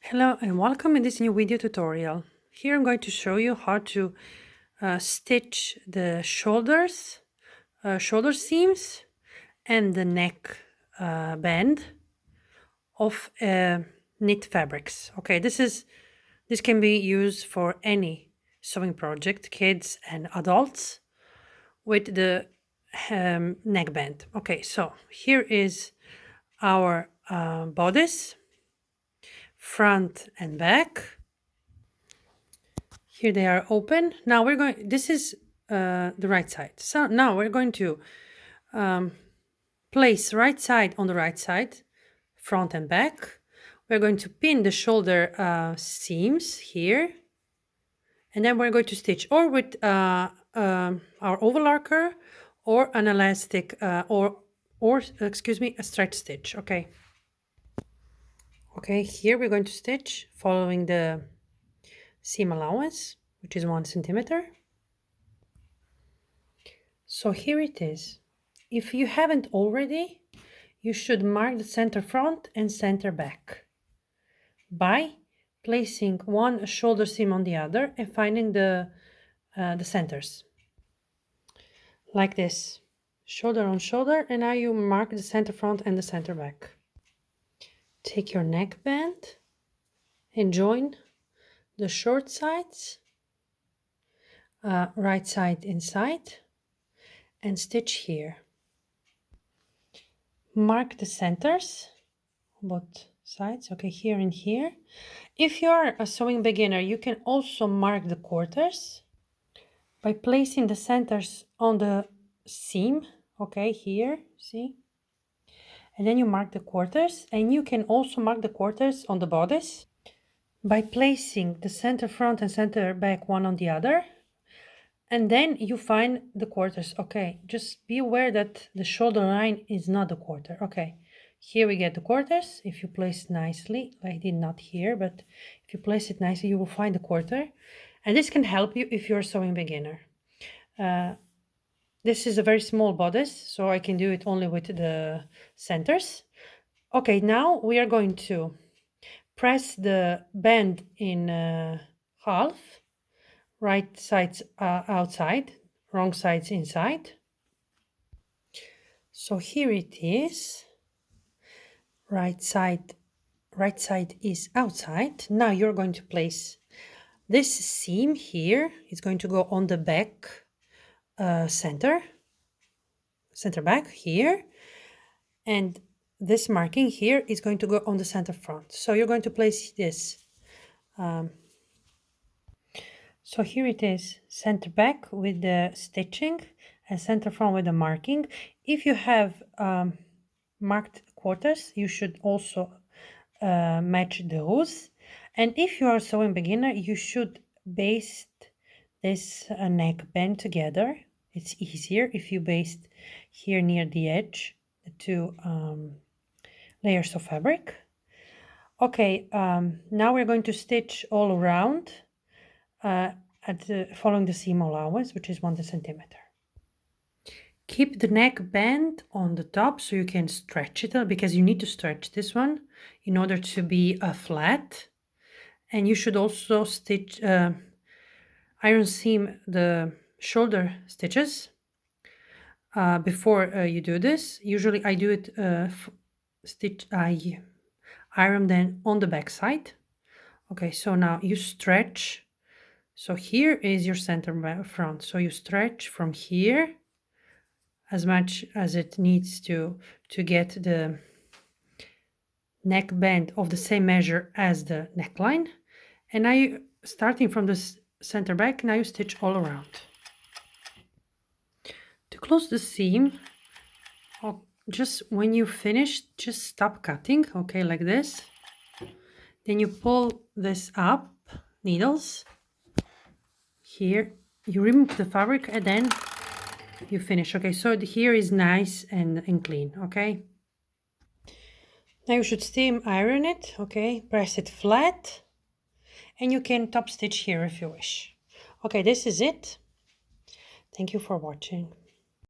Hello and welcome in this new video tutorial. Here I'm going to show you how to stitch the shoulder seams and the neck band of knit fabrics. Okay, this can be used for any sewing project, kids and adults, with the neckband. Okay, so here is our bodice, front and back. Here they are open. Now this is the right side. So now we're going to place right side on the right side, front and back. We're going to pin the shoulder seams here. And then we're going to stitch or with our overlarker or an elastic or excuse me, a stretch stitch. Okay. Okay, here we're going to stitch following the seam allowance, which is 1 centimeter. So here it is. If you haven't already, you should mark the center front and center back by placing one shoulder seam on the other and finding the centers. Like this, shoulder on shoulder, and now you mark the center front and the center back. Take your neckband and join the short sides, right side inside, and stitch here. Mark the centers on both sides, okay, here and here. If you're a sewing beginner, you can also mark the quarters by placing the centers on the seam, okay, here, see? And then you mark the quarters, and you can also mark the quarters on the bodice by placing the center front and center back one on the other. And then you find the quarters. Okay, just be aware that the shoulder line is not the quarter. Okay, here we get the quarters. If you place it nicely, like I did not here, but if you place it nicely, you will find the quarter. And this can help you if you're a sewing beginner. This is a very small bodice, so I can do it only with the centers. Okay, now we are going to press the band in half. Right sides outside, wrong sides inside. So here it is. Right side is outside. Now you're going to place this seam here. It's going to go on the back center back here, and this marking here is going to go on the center front. So you're going to place this. So here it is, center back with the stitching and center front with the marking. If you have marked quarters, you should also match those. And if you are a sewing beginner, you should baste this neckband together. It's easier if you baste here near the edge, the two layers of fabric. Okay, now we're going to stitch all around. Following the seam allowance, which is 1 centimeter. Keep the neckband on the top so you can stretch it, because you need to stretch this one in order to be flat. And you should also stitch iron seam the shoulder stitches before you do this. Usually I do it I iron them on the back side. Okay, so now you stretch. So here is your center front. So you stretch from here as much as it needs to get the neckband of the same measure as the neckline. And now you, starting from the center back, now you stitch all around. To close the seam, just when you finish, just stop cutting, okay, like this. Then you pull this up, needles. Here you remove the fabric and then you finish. Okay, so here is nice and clean. Okay, now you should steam iron it. Okay, press it flat, and you can top stitch here if you wish. Okay, this is it. Thank you for watching.